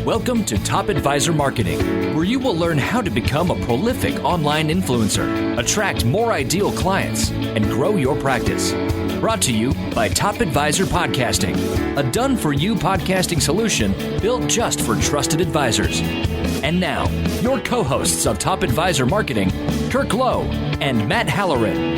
Welcome to Top Advisor Marketing, where you will learn how to become a prolific online influencer, attract more ideal clients, and grow your practice. Brought to you by Top Advisor Podcasting, a done-for-you podcasting solution built just for trusted advisors. And now, your co-hosts of Top Advisor Marketing, Kirk Lowe and Matt Halloran.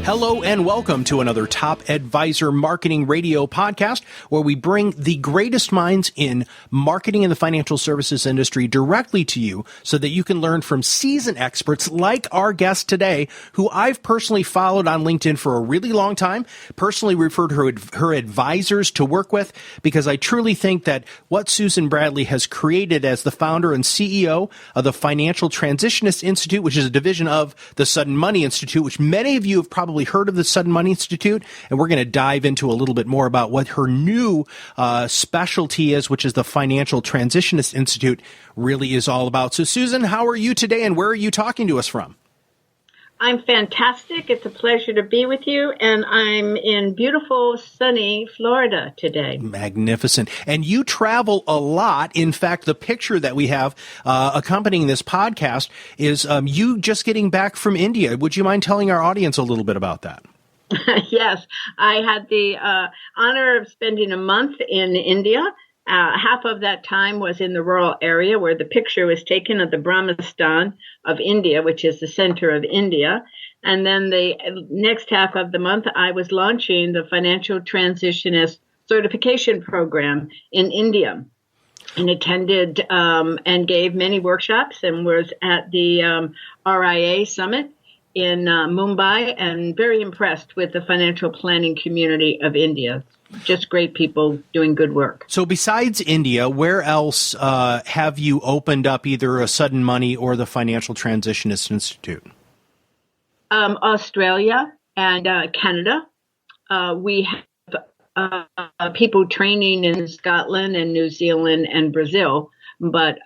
Hello and welcome to another Top Advisor Marketing Radio podcast, where we bring the greatest minds in marketing in the financial services industry directly to you so that you can learn from seasoned experts like our guest today, who I've personally followed on LinkedIn for a really long time, personally referred her advisors to work with, because I truly think that what Susan Bradley has created as the founder and CEO of the Financial Transitionist Institute, which is a division of the Sudden Money Institute, which many of you have probably heard of the Sudden Money Institute, and we're going to dive into a little bit more about what her new specialty is, which is the Financial Transitionist Institute, really is all about. So, Susan, how are you today, and where are you talking to us from? I'm fantastic. It's a pleasure to be with you, and I'm in beautiful, sunny Florida today. Magnificent. And you travel a lot. In fact, the picture that we have accompanying this podcast is you just getting back from India. Would you mind telling our audience a little bit about that? Yes, I had the honor of spending a month in India. Half of that time was in the rural area where the picture was taken of the Brahmistan of India, which is the center of India. And then the next half of the month, I was launching the Financial Transitionist certification program in India, and attended and gave many workshops, and was at the RIA Summit in Mumbai, and very impressed with the financial planning community of India. Just great people doing good work. So besides India, where else have you opened up either a Sudden Money or the Financial Transitionist Institute? Australia and Canada. We have people training in Scotland and New Zealand and Brazil, but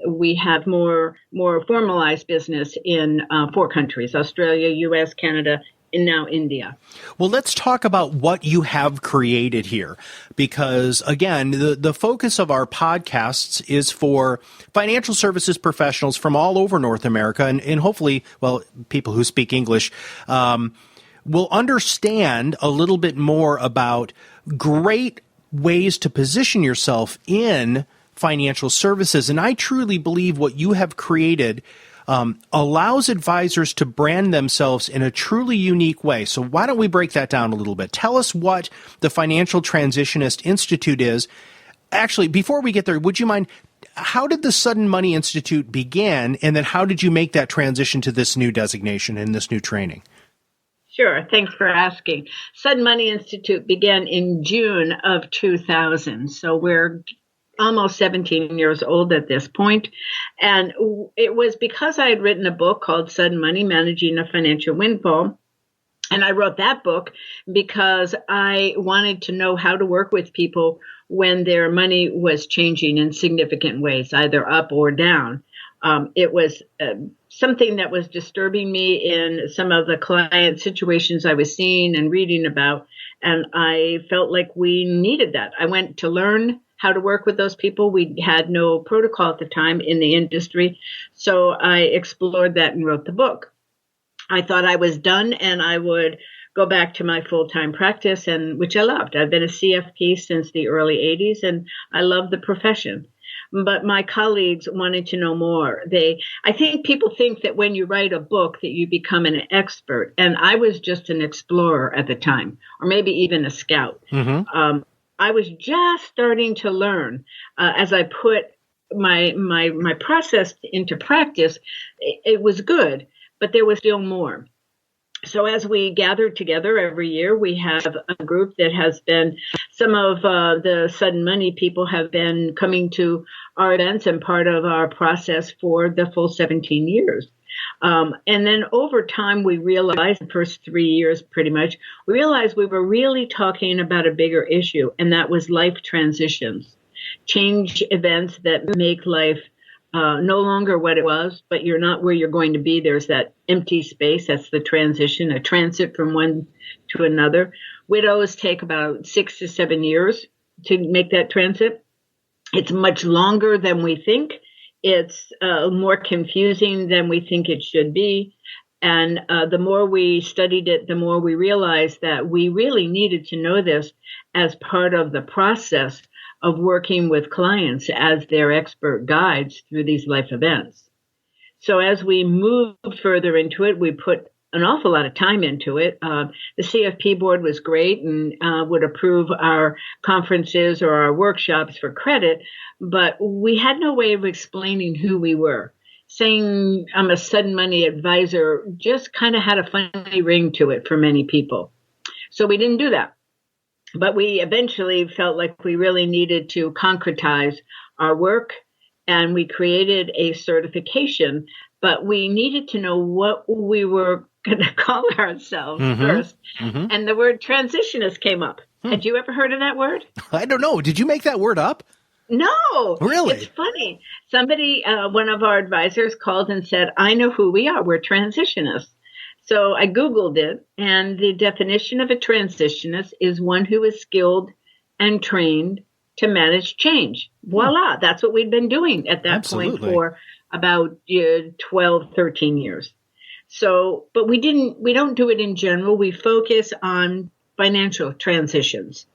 we have more formalized business in 4 countries: Australia, U.S., Canada, and now India. Well, let's talk about what you have created here, because again, the focus of our podcasts is for financial services professionals from all over North America, and hopefully, well, people who speak English will understand a little bit more about great ways to position yourself in financial services. And I truly believe what you have created allows advisors to brand themselves in a truly unique way. So why don't we break that down a little bit? Tell us what the Financial Transitionist Institute is. Actually, before we get there, would you mind, how did the Sudden Money Institute begin, and then how did you make that transition to this new designation and this new training? Sure. Thanks for asking. Sudden Money Institute began in June of 2000. So we're almost 17 years old at this point. And it was because I had written a book called Sudden Money, Managing a Financial Windfall. And I wrote that book because I wanted to know how to work with people when their money was changing in significant ways, either up or down. It was something that was disturbing me in some of the client situations I was seeing and reading about. And I felt like we needed that. I went to learn how to work with those people. We had no protocol at the time in the industry. So I explored that and wrote the book. I thought I was done and I would go back to my full-time practice, and which I loved. I've been a CFP since the early 80s, and I love the profession. But my colleagues wanted to know more. I think people think that when you write a book that you become an expert, and I was just an explorer at the time, or maybe even a scout. Mm-hmm. I was just starting to learn as I put my process into practice. It was good, but there was still more. So as we gathered together every year, we have a group that has been, some of the Sudden Money people have been coming to our events and part of our process for the full 17 years. And then over time, we realized, the first 3 years pretty much, we realized we were really talking about a bigger issue, and that was life transitions, change events that make life no longer what it was, but you're not where you're going to be. There's that empty space. That's the transition, a transit from one to another. Widows take about 6 to 7 years to make that transit. It's much longer than we think. It's more confusing than we think it should be. And the more we studied it, the more we realized that we really needed to know this as part of the process of working with clients as their expert guides through these life events. So as we moved further into it, we put an awful lot of time into it. The CFP board was great and would approve our conferences or our workshops for credit, but we had no way of explaining who we were. Saying I'm a sudden money advisor just kind of had a funny ring to it for many people. So we didn't do that. But we eventually felt like we really needed to concretize our work, and we created a certification, but we needed to know what we were going to call ourselves first. And the word transitionist came up. Had you ever heard of that word? I don't know. Did you make that word up? No. Really? It's funny. Somebody, one of our advisors called and said, I know who we are. We're transitionists. So I Googled it, and the definition of a transitionist is one who is skilled and trained to manage change. Voila. That's what we'd been doing at that point for about 12, 13 years. So, but we don't do it in general. We focus on financial transitions.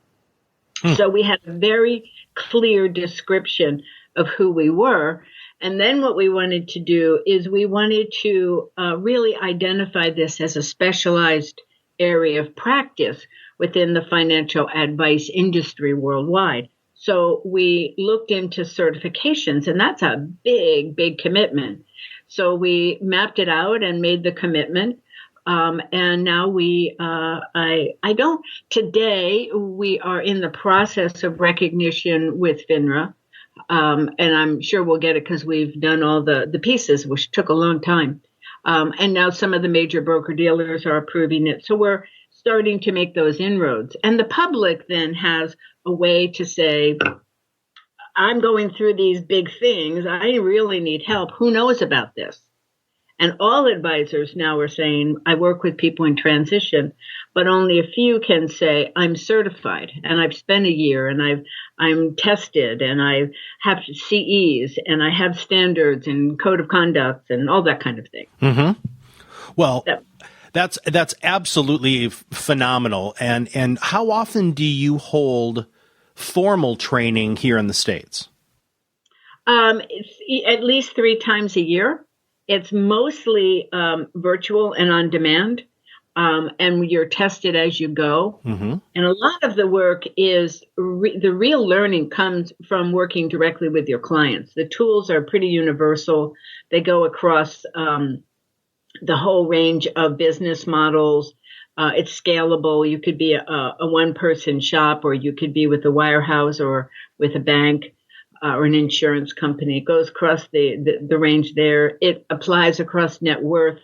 So we had a very clear description of who we were. And then what we wanted to do is we wanted to really identify this as a specialized area of practice within the financial advice industry worldwide. So we looked into certifications, and that's a big, big commitment. So we mapped it out and made the commitment. And now today we are in the process of recognition with FINRA. And I'm sure we'll get it because we've done all the pieces, which took a long time. And now some of the major broker dealers are approving it. So we're starting to make those inroads. And the public then has a way to say, I'm going through these big things. I really need help. Who knows about this? And all advisors now are saying, I work with people in transition, but only a few can say, I'm certified and I've spent a year and I'm tested and I have CEs and I have standards and code of conduct and all that kind of thing. Well, that's absolutely phenomenal. And how often do you hold formal training here in the States? It's at least 3 times a year. It's mostly virtual and on demand, and you're tested as you go. And a lot of the work is the real learning comes from working directly with your clients. The tools are pretty universal. They go across the whole range of business models. It's scalable. You could be a one-person shop, or you could be with a wirehouse or with a bank. Or an insurance company. It goes across the range there. It applies across net worth,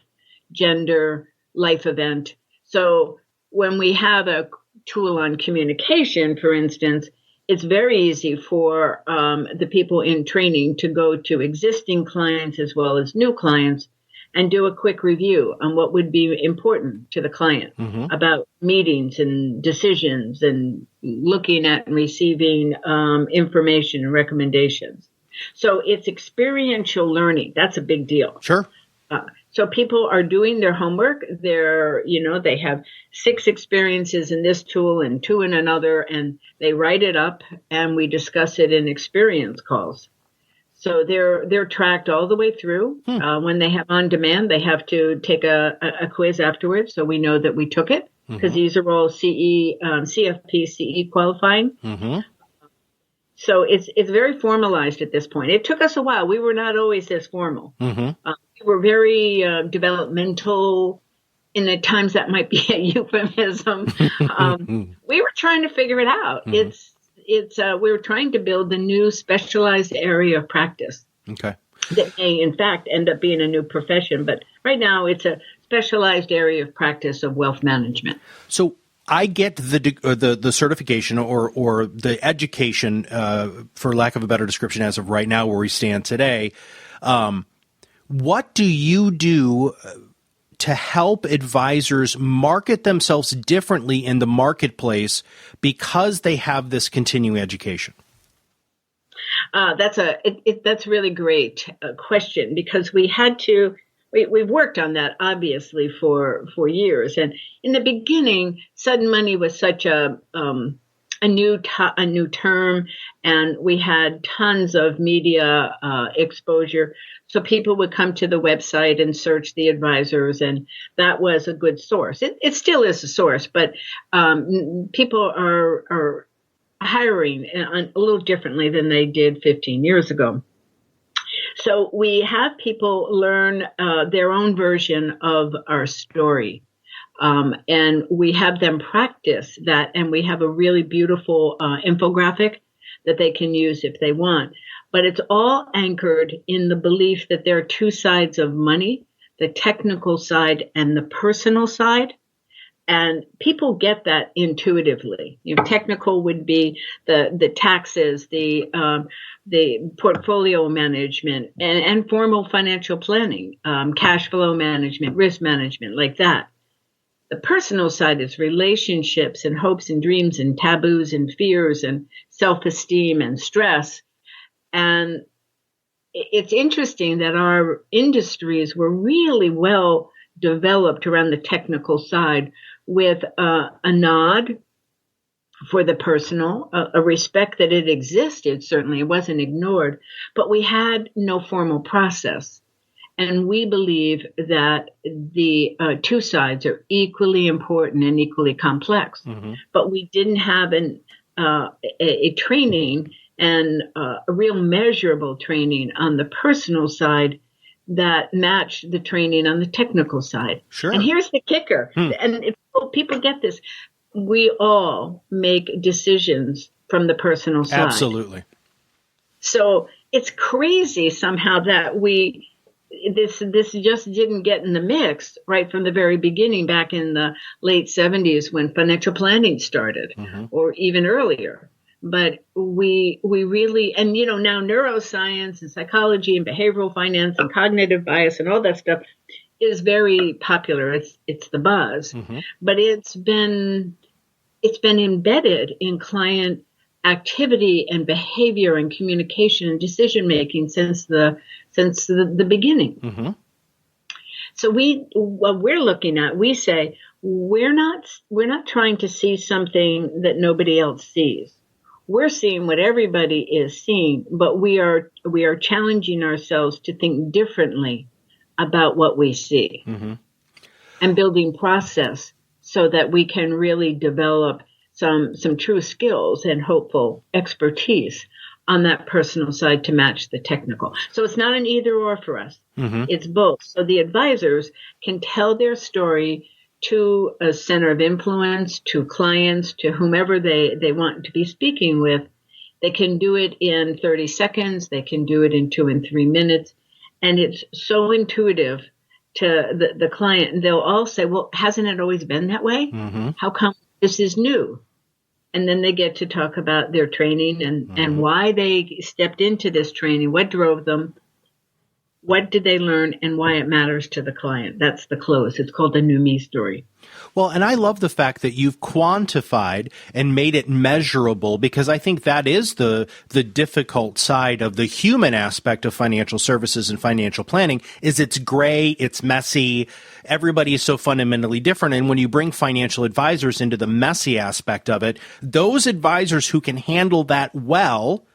gender, life event. So when we have a tool on communication, for instance, it's very easy for the people in training to go to existing clients as well as new clients and do a quick review on what would be important to the client about meetings and decisions and looking at and receiving information and recommendations. So it's experiential learning. That's a big deal. Sure. So people are doing their homework. They have 6 experiences in this tool and 2 in another, and they write it up and we discuss it in experience calls. So they're tracked all the way through. When they have on demand, they have to take a quiz afterwards, so we know that we took it, because these are all CFP CE qualifying. So it's very formalized at this point. It took us a while. We were not always this formal. We were very developmental. And at times that might be a euphemism. We were trying to figure it out. We were trying to build a new specialized area of practice. Okay. That may, in fact, end up being a new profession. But right now, it's a specialized area of practice of wealth management. So I get the certification or the education, for lack of a better description, as of right now, where we stand today. What do you do to help advisors market themselves differently in the marketplace because they have this continuing education? That's really great question, because we've worked on that obviously for years. And in the beginning, sudden money was such a new term, and we had tons of media exposure. So people would come to the website and search the advisors, and that was a good source. It still is a source, but people are hiring a little differently than they did 15 years ago. So we have people learn their own version of our story. And we have them practice that, and we have a really beautiful infographic that they can use if they want. But it's all anchored in the belief that there are two sides of money, the technical side and the personal side. And people get that intuitively. Technical would be the taxes, the portfolio management, and formal financial planning, cash flow management, risk management, like that. The personal side is relationships and hopes and dreams and taboos and fears and self-esteem and stress. And it's interesting that our industries were really well developed around the technical side, with a nod for the personal, a respect that it existed. Certainly, it wasn't ignored, but we had no formal process. And we believe that the two sides are equally important and equally complex. Mm-hmm. But we didn't have a training and a real measurable training on the personal side that matched the training on the technical side. Sure. And here's the kicker. And if people get this, we all make decisions from the personal side. Absolutely. So it's crazy somehow that this just didn't get in the mix right from the very beginning, back in the late 70s when financial planning started, mm-hmm. or even earlier. But we really, and now neuroscience and psychology and behavioral finance and cognitive bias and all that stuff is very popular. It's the buzz, mm-hmm. but it's been embedded in client activity and behavior and communication and decision making since the beginning. Mm-hmm. So what we're looking at, we say we're not trying to see something that nobody else sees. We're seeing what everybody is seeing, but we are challenging ourselves to think differently about what we see, mm-hmm. and building process so that we can really develop some true skills and hopeful expertise on that personal side to match the technical. So it's not an either or for us. Mm-hmm. It's both. So the advisors can tell their story to a center of influence, to clients, to whomever they want to be speaking with. They can do it in 30 seconds. They can do it in 2 and 3 minutes. And it's so intuitive to the client. And they'll all say, well, hasn't it always been that way? Mm-hmm. How come this is new? And then they get to talk about their training and, mm-hmm. and why they stepped into this training, what drove them, what did they learn, and why it matters to the client. That's the close. It's called the New Me story. Well, and I love the fact that you've quantified and made it measurable, because I think that is the difficult side of the human aspect of financial services and financial planning. Is it's gray, it's messy. Everybody is so fundamentally different. And when you bring financial advisors into the messy aspect of it, those advisors who can handle that well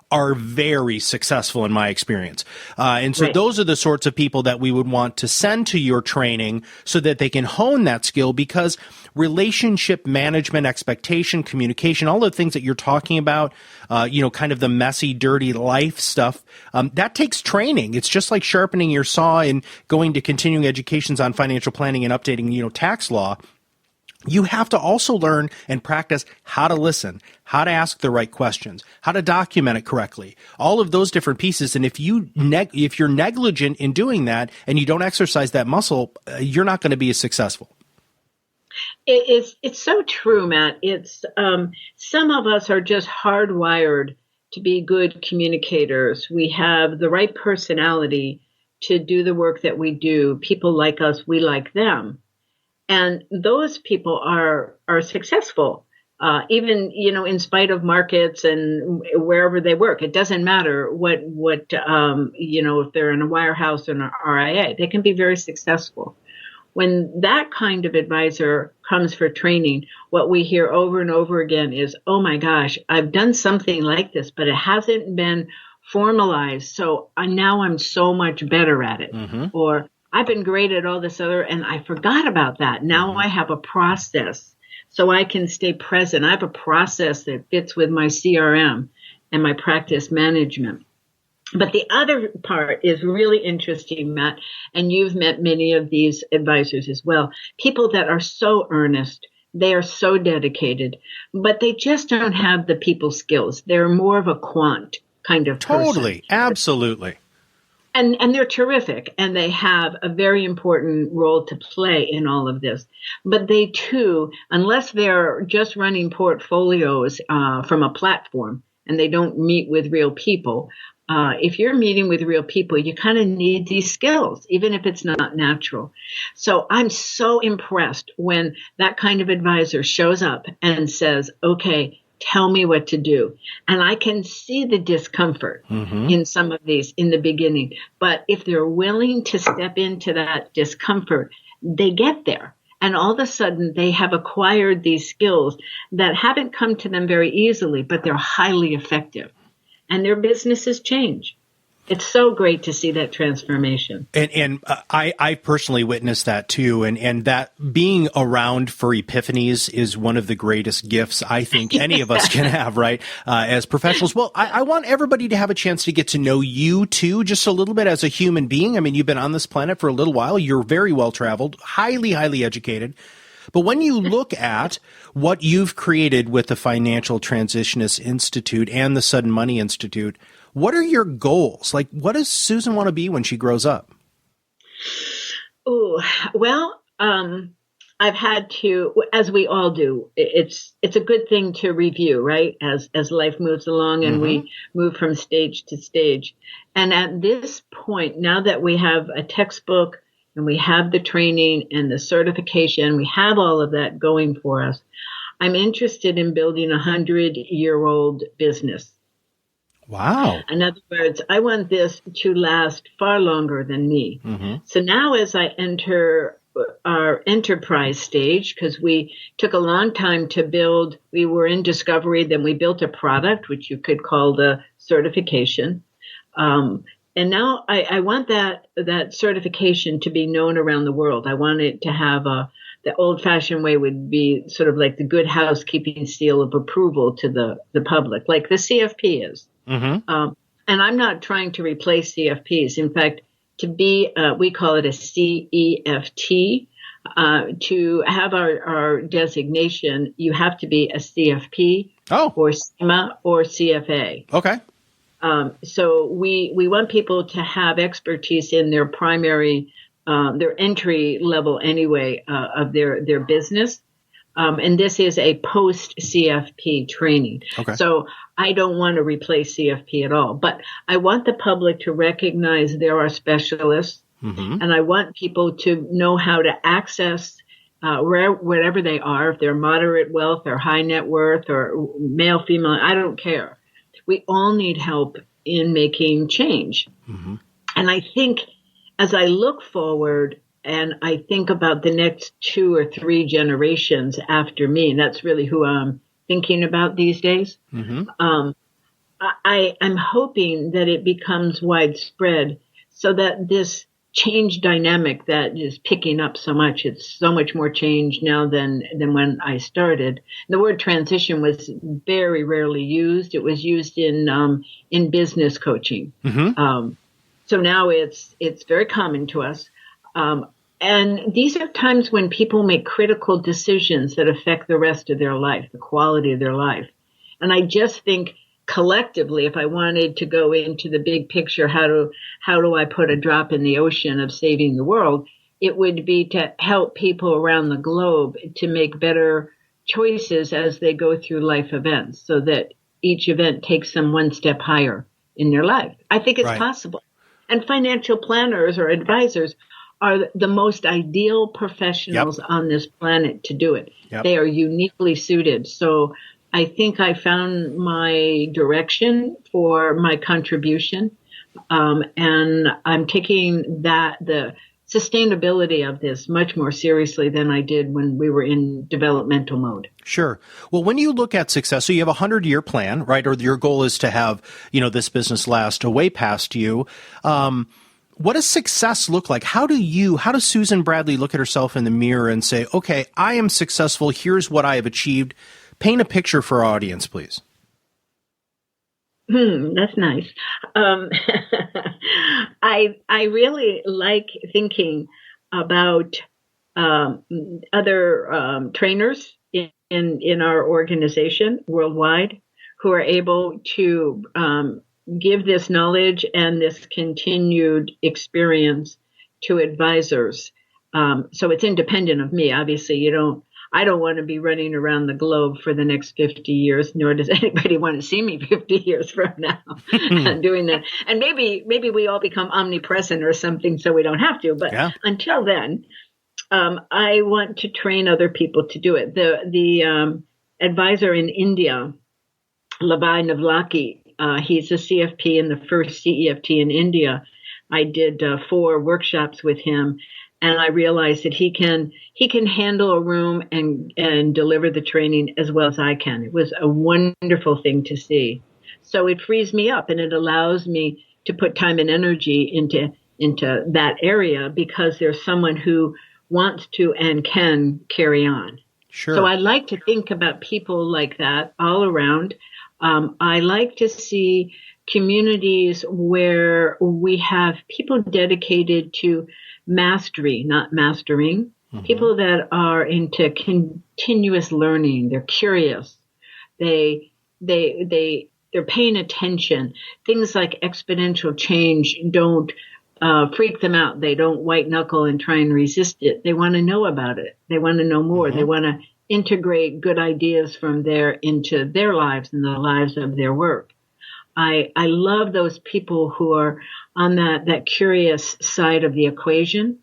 are very successful in my experience. And so those are the sorts of people that we would want to send to your training so that they can hone that skill, because relationship management, expectation, communication, all the things that you're talking about, kind of the messy, dirty life stuff, that takes training. It's just like sharpening your saw and going to continuing educations on financial planning and updating, tax law. You have to also learn and practice how to listen, how to ask the right questions, how to document it correctly, all of those different pieces. And if you're negligent in doing that and you don't exercise that muscle, you're not going to be as successful. It's so true, Matt. It's some of us are just hardwired to be good communicators. We have the right personality to do the work that we do. People like us, we like them. And those people are successful even, in spite of markets and wherever they work. It doesn't matter what if they're in a wirehouse or an RIA, they can be very successful. When that kind of advisor comes for training, what we hear over and over again is, oh my gosh, I've done something like this, but it hasn't been formalized. So now I'm so much better at it. Mm-hmm. Or I've been great at all this other, and I forgot about that. Now I have a process so I can stay present. I have a process that fits with my CRM and my practice management. But the other part is really interesting, Matt, and you've met many of these advisors as well. People that are so earnest, they are so dedicated, but they just don't have the people skills. They're more of a quant kind of person. Totally, absolutely. And they're terrific, and they have a very important role to play in all of this. But they too, unless they're just running portfolios from a platform and they don't meet with real people, if you're meeting with real people, you kind of need these skills, even if it's not natural. So I'm so impressed when that kind of advisor shows up and says, okay, tell me what to do. And I can see the discomfort in some of these in the beginning. But if they're willing to step into that discomfort, they get there. And all of a sudden, they have acquired these skills that haven't come to them very easily, but they're highly effective. And their businesses change. It's so great to see that transformation. And I personally witnessed that too. And that being around for epiphanies is one of the greatest gifts I think any of us can have, right? As professionals. Well, I want everybody to have a chance to get to know you too, just a little bit as a human being. I mean, you've been on this planet for a little while. You're very well traveled, highly, highly educated. But when you look at what you've created with the Financial Transitionist Institute and the Sudden Money Institute, what are your goals? Like, what does Susan want to be when she grows up? Oh, well, I've had to, as we all do, it's a good thing to review, right? As life moves along and we move from stage to stage. And at this point, now that we have a textbook, and we have the training and the certification, we have all of that going for us, I'm interested in building a 100-year-old business. Wow. In other words, I want this to last far longer than me. So now as I enter our enterprise stage, because we took a long time to build, we were in discovery, then we built a product, which you could call the certification. And now I want that certification to be known around the world. I want it to have the old-fashioned way would be sort of like the good housekeeping seal of approval to the public, like the CFP is. And I'm not trying to replace CFPs. In fact, to be, we call it a CEFT. To have our designation, you have to be a CFP or CIMA or CFA. Okay. So we want people to have expertise in their primary, their entry level anyway, of their business. And this is a post CFP training. Okay. So I don't want to replace CFP at all, but I want the public to recognize there are specialists, and I want people to know how to access wherever they are, if they're moderate wealth or high net worth or male, female, I don't care. We all need help in making change. And I think as I look forward and I think about the next 2 or 3 generations after me, and that's really who I'm thinking about these days, I'm hoping that it becomes widespread so that this change dynamic that is picking up so much, it's so much more change now than when I started. The word transition was very rarely used. It was used in business coaching. So now it's very common to us. And these are times when people make critical decisions that affect the rest of their life, the quality of their life. And I just think collectively, if I wanted to go into the big picture, how do I put a drop in the ocean of saving the world? It would be to help people around the globe to make better choices as they go through life events so that each event takes them one step higher in their life. I think it's possible. And financial planners or advisors are the most ideal professionals on this planet to do it. They are uniquely suited. So I think I found my direction for my contribution. And I'm taking the sustainability of this much more seriously than I did when we were in developmental mode. Sure. Well, when you look at success, so you have a 100-year plan, right? Or your goal is to have, this business last way past you. What does success look like? How does Susan Bradley look at herself in the mirror and say, okay, I am successful. Here's what I have achieved. Paint a picture for our audience, please. That's nice. I really like thinking about other trainers in our organization worldwide who are able to give this knowledge and this continued experience to advisors. So it's independent of me. Obviously, I don't want to be running around the globe for the next 50 years, nor does anybody want to see me 50 years from now doing that. And maybe we all become omnipresent or something so we don't have to. But until then, I want to train other people to do it. The advisor in India, Labai Navlaki, he's a CFP and the first CEFT in India. I did 4 workshops with him. And I realized that he can handle a room and deliver the training as well as I can. It was a wonderful thing to see. So it frees me up and it allows me to put time and energy into that area because there's someone who wants to and can carry on. Sure. So I like to think about people like that all around. I like to see communities where we have people dedicated to mastery, not mastering, people that are into continuous learning. They're curious. They're paying attention. Things like exponential change don't freak them out. They don't white knuckle and try and resist it. They want to know about it. They want to know more. They want to integrate good ideas from there into their lives and the lives of their work. I love those people who are on that curious side of the equation.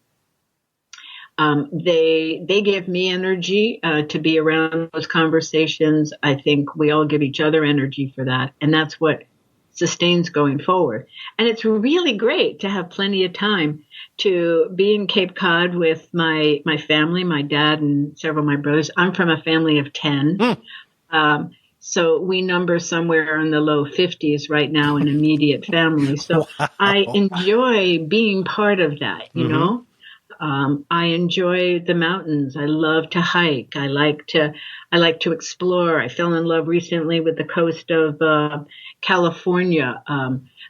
They give me energy to be around those conversations. I think we all give each other energy for that, and that's what sustains going forward. And it's really great to have plenty of time to be in Cape Cod with my family, my dad and several of my brothers. I'm from a family of 10. So we number somewhere in the low 50s right now in immediate family. So I enjoy being part of that, you know. I enjoy the mountains. I love to hike. I like to explore. I fell in love recently with the coast of California,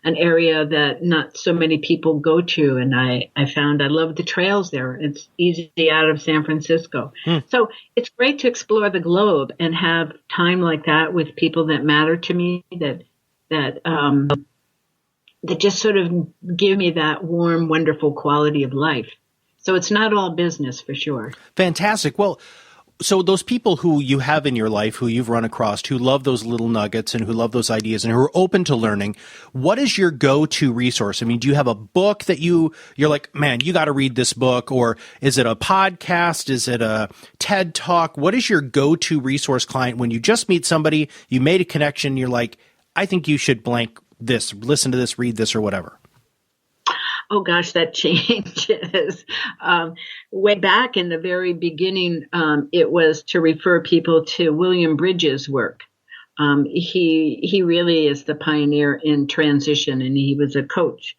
an area that not so many people go to. And I found I love the trails there. It's easy out of San Francisco. So it's great to explore the globe and have time like that with people that matter to me, that just sort of give me that warm, wonderful quality of life. So it's not all business for sure. Fantastic. Well, so those people who you have in your life, who you've run across, who love those little nuggets and who love those ideas and who are open to learning, what is your go-to resource? I mean, do you have a book that you're like, man, you got to read this book? Or is it a podcast? Is it a TED Talk? What is your go-to resource client when you just meet somebody, you made a connection, you're like, I think you should blank this, listen to this, read this, or whatever? Oh gosh, that changes. Way back in the very beginning, it was to refer people to William Bridges' work. He really is the pioneer in transition, and he was a coach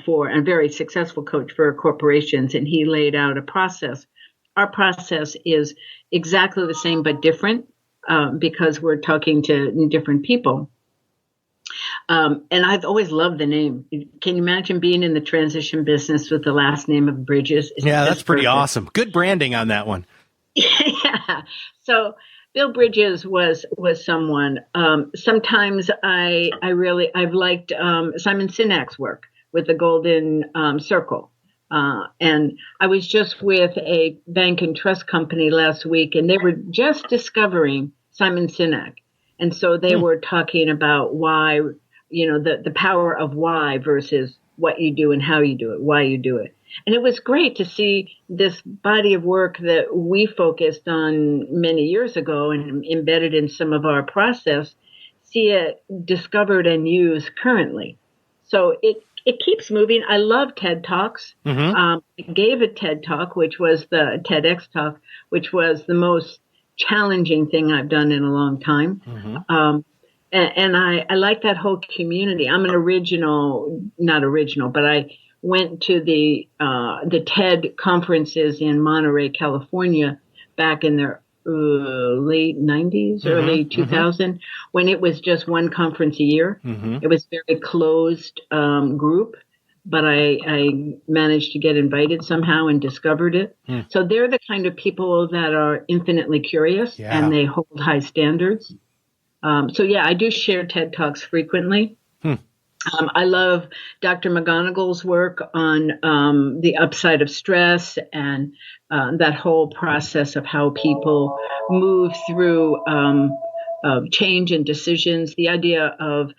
for a very successful coach for corporations, and he laid out a process. Our process is exactly the same but different because we're talking to different people. And I've always loved the name. Can you imagine being in the transition business with the last name of Bridges? Yeah, that's pretty awesome. Good branding on that one. Yeah. So Bill Bridges was someone. Sometimes I've liked Simon Sinek's work with the Golden Circle. And I was just with a bank and trust company last week, and they were just discovering Simon Sinek. And so they were talking about why, the power of why versus what you do and how you do it, why you do it. And it was great to see this body of work that we focused on many years ago and embedded in some of our process, see it discovered and used currently. So it keeps moving. I love TED Talks. I gave a TED Talk, which was the TEDx Talk, which was the most challenging thing I've done in a long time. And I like that whole community. I'm not original, but I went to the TED conferences in Monterey, California, back in the late 90s, early 2000, when it was just one conference a year. It was a very closed group, but I managed to get invited somehow and discovered it. So they're the kind of people that are infinitely curious and they hold high standards. So yeah, I do share TED Talks frequently. I love Dr. McGonigal's work on the upside of stress and that whole process of how people move through change and decisions. The idea of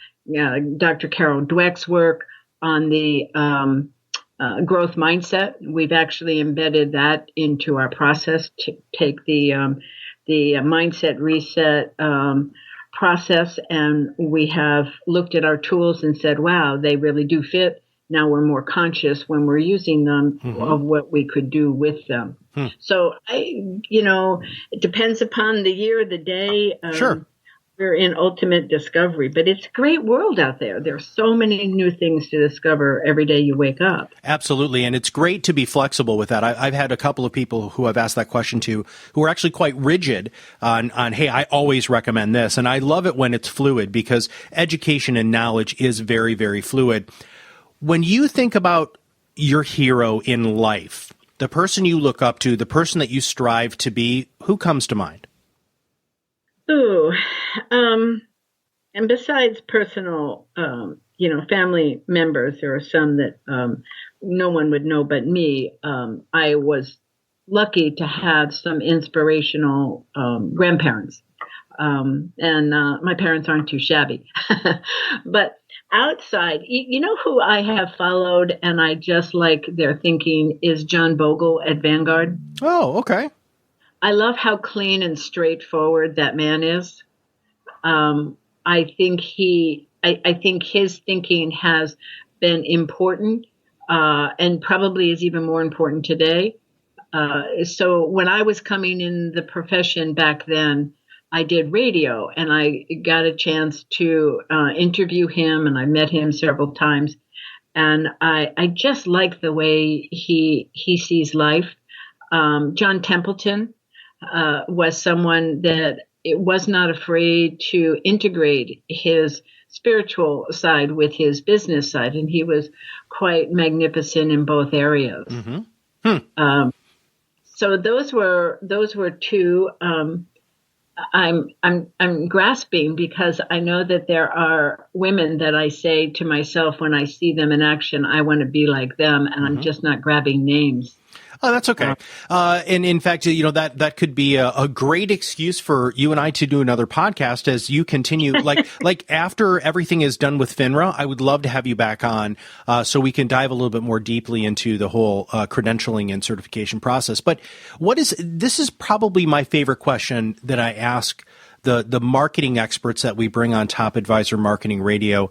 Dr. Carol Dweck's work on the growth mindset. We've actually embedded that into our process to take the mindset reset process, and we have looked at our tools and said, wow, they really do fit. Now we're more conscious when we're using them of what we could do with them. So it depends upon the year, the day. Sure. We're in ultimate discovery, but it's a great world out there. There's so many new things to discover every day you wake up. Absolutely. And it's great to be flexible with that. I've had a couple of people who I've asked that question to who are actually quite rigid on, hey, I always recommend this. And I love it when it's fluid because education and knowledge is very, very fluid. When you think about your hero in life, the person you look up to, the person that you strive to be, who comes to mind? Ooh, and besides personal, family members, there are some that no one would know but me. I was lucky to have some inspirational grandparents, and my parents aren't too shabby. But outside, you know who I have followed, and I just like their thinking is John Bogle at Vanguard. Oh, okay. I love how clean and straightforward that man is. I think his thinking has been important, and probably is even more important today. So when I was coming in the profession back then, I did radio, and I got a chance to interview him, and I met him several times, and I just like the way he sees life. John Templeton was someone that it was not afraid to integrate his spiritual side with his business side, and he was quite magnificent in both areas. So those were two. I'm grasping because I know that there are women that I say to myself when I see them in action, I want to be like them, and I'm just not grabbing names. Oh, that's okay. And in fact, that could be a great excuse for you and I to do another podcast as you continue. Like after everything is done with FINRA, I would love to have you back on so we can dive a little bit more deeply into the whole credentialing and certification process. But this is probably my favorite question that I ask the marketing experts that we bring on Top Advisor Marketing Radio,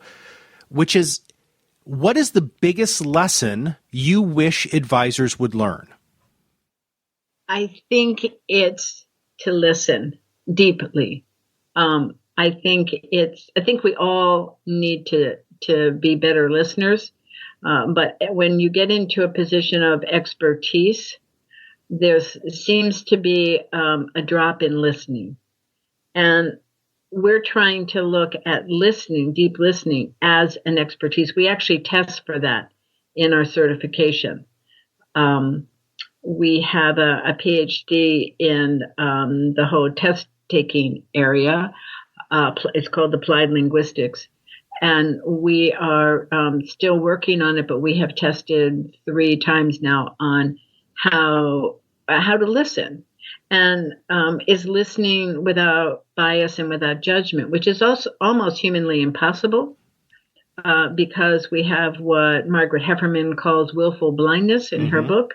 which is, what is the biggest lesson you wish advisors would learn? I think it's to listen deeply. I think we all need to be better listeners. But when you get into a position of expertise, there seems to be a drop in listening. And we're trying to look at listening, deep listening, as an expertise. We actually test for that in our certification. We have a PhD in the whole test-taking area. It's called applied linguistics. And we are still working on it, but we have tested 3 times now on how to listen. And is listening without bias and without judgment, which is also almost humanly impossible. because we have what Margaret Heffernan calls willful blindness in her book.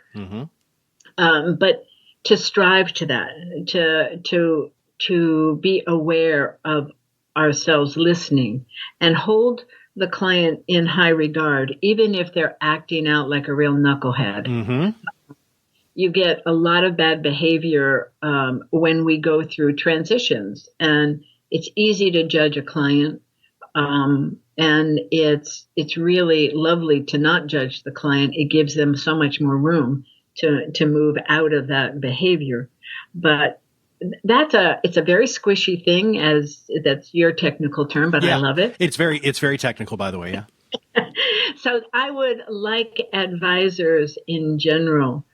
But to strive to that, to be aware of ourselves listening and hold the client in high regard, even if they're acting out like a real knucklehead. You get a lot of bad behavior when we go through transitions, and it's easy to judge a client. And it's really lovely to not judge the client. It gives them so much more room to move out of that behavior. But it's a very squishy thing, as that's your technical term, but I love it. It's very technical, by the way. Yeah. So I would like advisors in general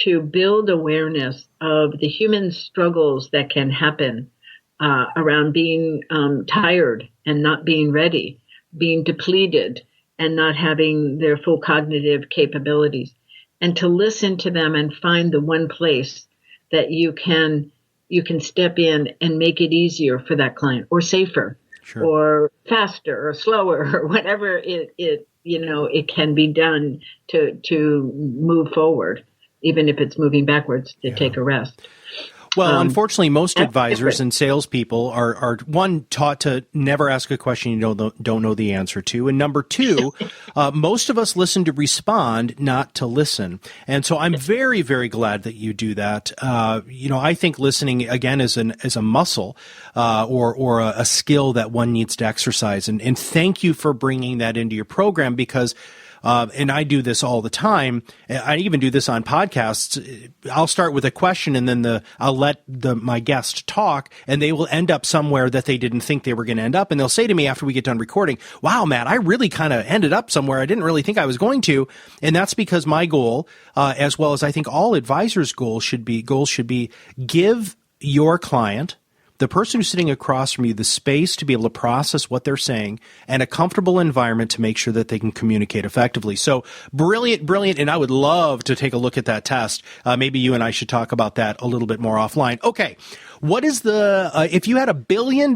to build awareness of the human struggles that can happen around being tired and not being ready, being depleted and not having their full cognitive capabilities, and to listen to them and find the one place that you can step in and make it easier for that client, or safer, or faster or slower, or whatever it can be done to move forward, even if it's moving backwards to take a rest. Well, unfortunately, most advisors and salespeople are one, taught to never ask a question you don't know the answer to, and number two, most of us listen to respond, not to listen. And so I'm very, very glad that you do that. I think listening again is a muscle or a skill that one needs to exercise. And thank you for bringing that into your program, because and I do this all the time. I even do this on podcasts. I'll start with a question, and then I'll let my guest talk, and they will end up somewhere that they didn't think they were going to end up. And they'll say to me after we get done recording, "Wow, Matt, I really kind of ended up somewhere I didn't really think I was going to." And that's because my goal, as well as I think all advisors' goals should be, give your client, the person who's sitting across from you, the space to be able to process what they're saying and a comfortable environment to make sure that they can communicate effectively. So brilliant. And I would love to take a look at that test. Maybe you and I should talk about that a little bit more offline. Okay. What is if you had $1 billion,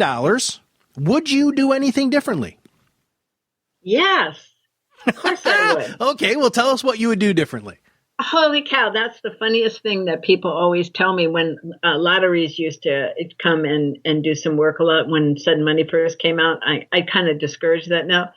would you do anything differently? Yes, of course I would. Okay. Well, tell us what you would do differently. Holy cow, that's the funniest thing that people always tell me when lotteries used to come and do some work a lot. When Sudden Money first came out, I kind of discouraged that. Now,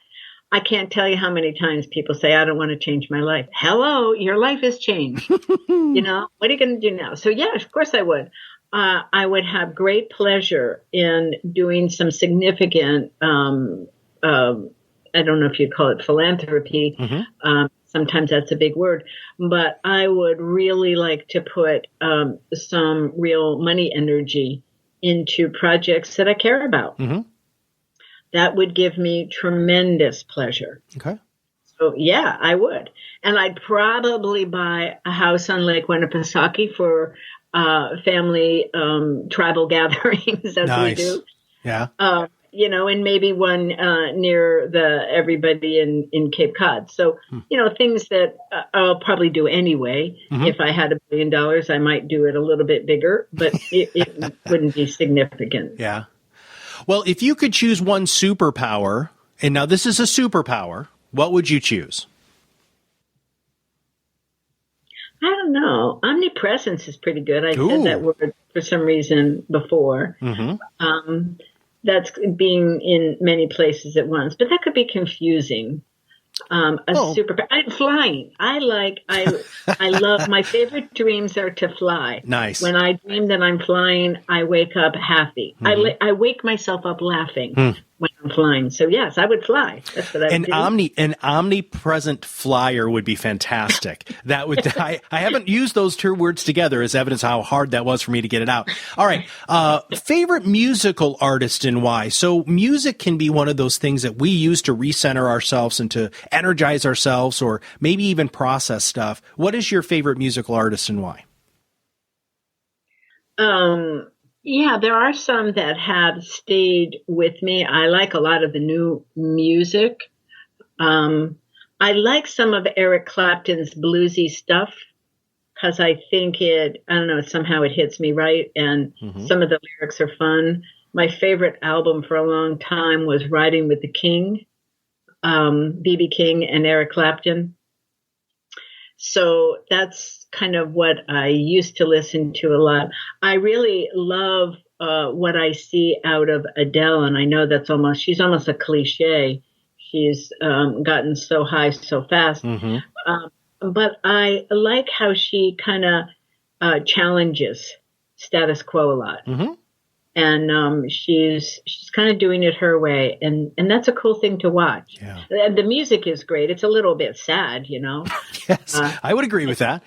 I can't tell you how many times people say, "I don't want to change my life." Hello, your life has changed. What are you going to do now? So yeah, of course I would. I would have great pleasure in doing some significant, I don't know if you'd call it philanthropy. Sometimes that's a big word, but I would really like to put some real money energy into projects that I care about. That would give me tremendous pleasure. Okay. So yeah, I would. And I'd probably buy a house on Lake Winnipesaukee for family tribal gatherings, as we do. Yeah. And maybe one near everybody in Cape Cod. So, things that I'll probably do anyway. If I had $1 billion, I might do it a little bit bigger, but it wouldn't be significant. Yeah. Well, if you could choose one superpower, and now this is a superpower, what would you choose? I don't know. Omnipresence is pretty good. I said that word for some reason before. That's being in many places at once, but that could be confusing. Flying. I love, my favorite dreams are to fly. Nice. When I dream that I'm flying, I wake up happy. I wake myself up laughing when I'm flying. So yes, I would fly. That's what I would do. An omnipresent flyer would be fantastic. That would, I haven't used those two words together as evidence how hard that was for me to get it out. All right. Favorite musical artist and why? So music can be one of those things that we use to recenter ourselves and to energize ourselves, or maybe even process stuff. What is your favorite musical artist and why? Yeah, there are some that have stayed with me. I like a lot of the new music. I like some of Eric Clapton's bluesy stuff because I think somehow it hits me right, and some of the lyrics are fun. My favorite album for a long time was Riding with the King. B.B. King and Eric Clapton. So that's kind of what I used to listen to a lot. I really love what I see out of Adele, and I know she's almost a cliche. She's gotten so high so fast. Mm-hmm. But I like how she kind of challenges status quo a lot. Mm-hmm. And she's kind of doing it her way, and that's a cool thing to watch. Yeah. The music is great. It's a little bit sad, Yes, I would agree with that.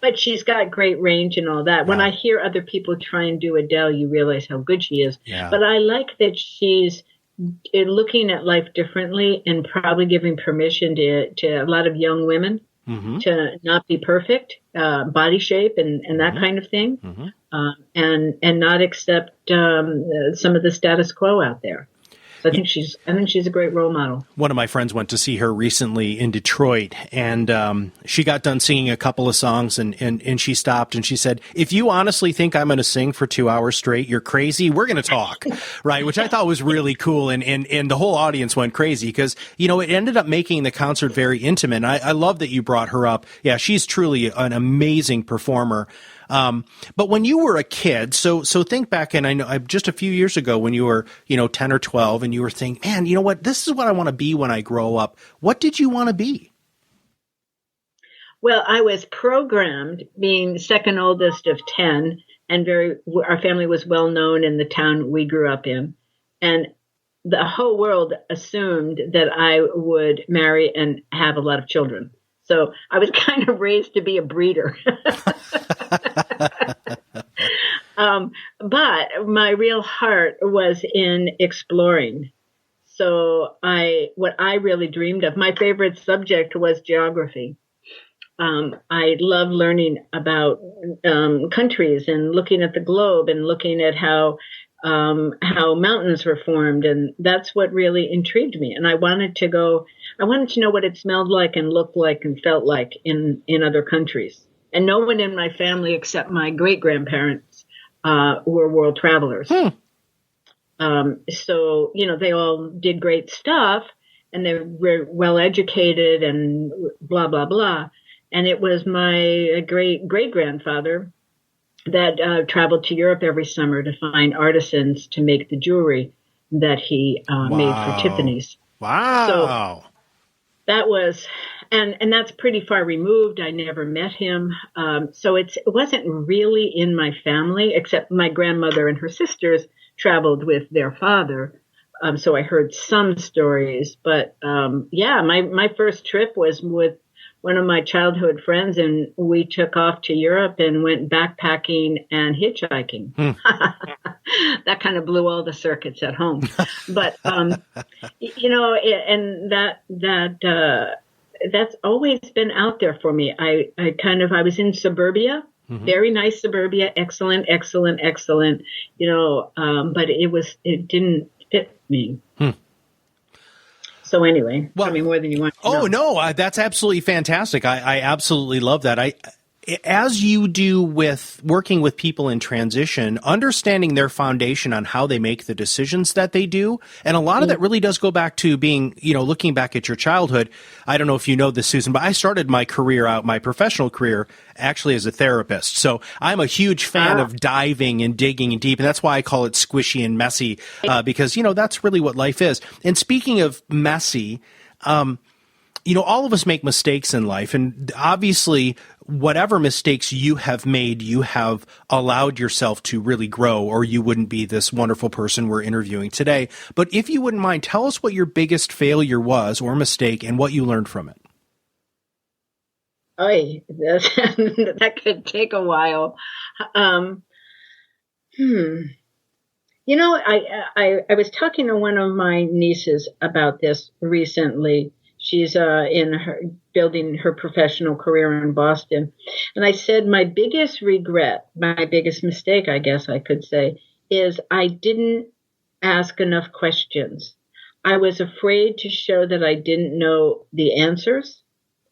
But she's got great range and all that. When I hear other people try and do Adele, you realize how good she is. Yeah. But I like that she's looking at life differently and probably giving permission to a lot of young women to not be perfect, body shape and that kind of thing. And not accept some of the status quo out there. So I think she's a great role model. One of my friends went to see her recently in Detroit, and she got done singing a couple of songs, and she stopped and she said, "If you honestly think I'm going to sing for 2 hours straight, you're crazy. We're going to talk," right? Which I thought was really cool, and the whole audience went crazy because it ended up making the concert very intimate. I love that you brought her up. Yeah, she's truly an amazing performer. But when you were a kid, so think back, and I know just a few years ago when you were, 10 or 12 and you were thinking, man, you know what, this is what I want to be when I grow up. What did you want to be? Well, I was programmed, being second oldest of 10, and our family was well known in the town we grew up in. And the whole world assumed that I would marry and have a lot of children. So I was kind of raised to be a breeder. But my real heart was in exploring. So what I really dreamed of, my favorite subject was geography. I love learning about countries and looking at the globe and looking at how mountains were formed, and that's what really intrigued me. And I wanted to know what it smelled like and looked like and felt like in other countries. And no one in my family except my great-grandparents were world travelers. So, they all did great stuff, and they were well-educated and blah, blah, blah. And it was my great-grandfather that traveled to Europe every summer to find artisans to make the jewelry that he made for Tiffany's. Wow. So that was, and that's pretty far removed. I never met him. So it wasn't really in my family, except my grandmother and her sisters traveled with their father. So I heard some stories, but my first trip was with one of my childhood friends, and we took off to Europe and went backpacking and hitchhiking. That kind of blew all the circuits at home. But, and that's always been out there for me. I was in suburbia, very nice suburbia, excellent, but it didn't fit me. So anyway, well, tell me more than you want to know. Oh, no, that's absolutely fantastic. I absolutely love that. As you do with working with people in transition, understanding their foundation on how they make the decisions that they do. And a lot of that really does go back to being, looking back at your childhood. I don't know if you know this, Susan, but I started my professional career actually as a therapist. So I'm a huge fan of diving and digging deep. And that's why I call it squishy and messy, because, that's really what life is. And speaking of messy, all of us make mistakes in life, and obviously whatever mistakes you have made, you have allowed yourself to really grow, or you wouldn't be this wonderful person we're interviewing today. But if you wouldn't mind, tell us what your biggest failure was or mistake and what you learned from it. That could take a while. I was talking to one of my nieces about this recently. She's building her professional career in Boston. And I said, my biggest regret, my biggest mistake, I guess I could say, is I didn't ask enough questions. I was afraid to show that I didn't know the answers.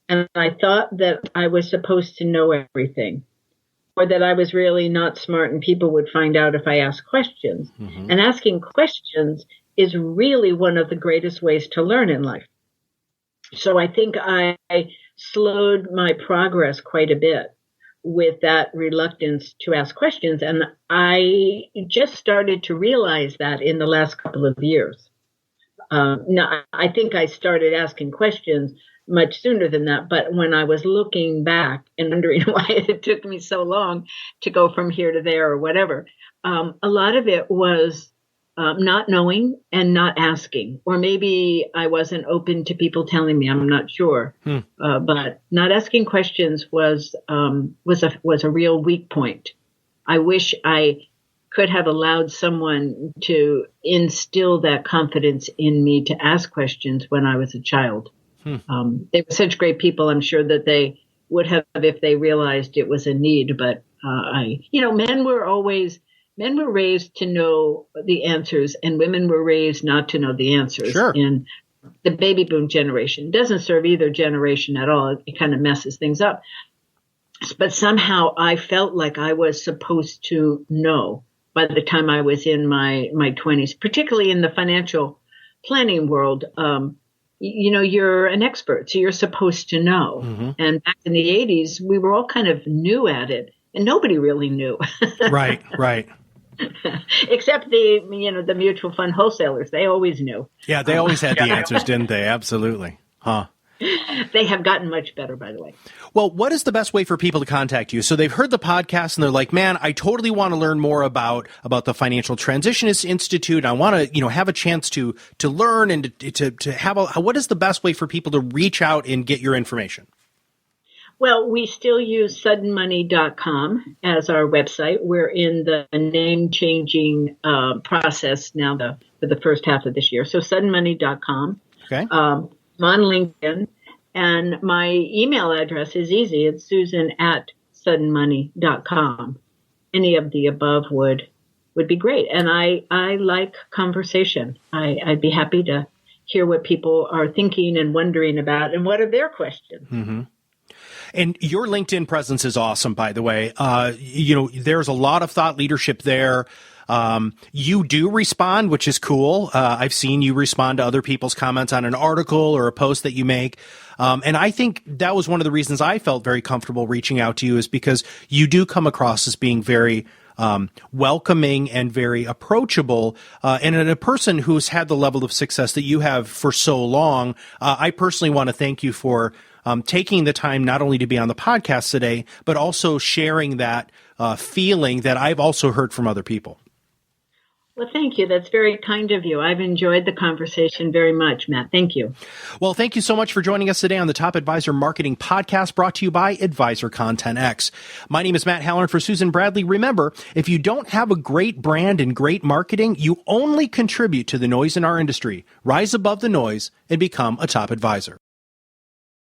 And I thought that I was supposed to know everything, or that I was really not smart and people would find out if I asked questions. And asking questions is really one of the greatest ways to learn in life. So I think I slowed my progress quite a bit with that reluctance to ask questions. And I just started to realize that in the last couple of years. Now, I think I started asking questions much sooner than that. But when I was looking back and wondering why it took me so long to go from here to there or whatever, a lot of it was not knowing and not asking, or maybe I wasn't open to people telling me. I'm not sure, but not asking questions was a real weak point. I wish I could have allowed someone to instill that confidence in me to ask questions when I was a child. They were such great people. I'm sure that they would have if they realized it was a need. But men were raised to know the answers, and women were raised not to know the answers. Sure. In the baby boom generation doesn't serve either generation at all. It kind of messes things up. But somehow I felt like I was supposed to know by the time I was in my 20s, particularly in the financial planning world. You're an expert, so you're supposed to know. Mm-hmm. And back in the 80s, we were all kind of new at it, and nobody really knew. Right. Except the mutual fund wholesalers. They always knew. Yeah, they always had the answers, didn't they? Absolutely. Huh. They have gotten much better, by the way. Well, what is the best way for people to contact you? So they've heard the podcast and they're like, man, I totally want to learn more about the Financial Transitionist Institute. I want to, have a chance to learn and to have what is the best way for people to reach out and get your information? Well, we still use suddenmoney.com as our website. We're in the name-changing process now for the first half of this year. So suddenmoney.com. Okay. I'm on LinkedIn, and my email address is easy. It's susan@suddenmoney.com. Any of the above would be great. And I like conversation. I'd be happy to hear what people are thinking and wondering about, and what are their questions. Mm-hmm. And your LinkedIn presence is awesome, by the way. There's a lot of thought leadership there. You do respond, which is cool. I've seen you respond to other people's comments on an article or a post that you make. And I think that was one of the reasons I felt very comfortable reaching out to you, is because you do come across as being very welcoming and very approachable. And a person who's had the level of success that you have for so long, I personally want to thank you for taking the time not only to be on the podcast today, but also sharing that feeling that I've also heard from other people. Well, thank you. That's very kind of you. I've enjoyed the conversation very much, Matt. Thank you. Well, thank you so much for joining us today on the Top Advisor Marketing Podcast, brought to you by Advisor Content X. My name is Matt Halloran for Susan Bradley. Remember, if you don't have a great brand and great marketing, you only contribute to the noise in our industry. Rise above the noise and become a top advisor.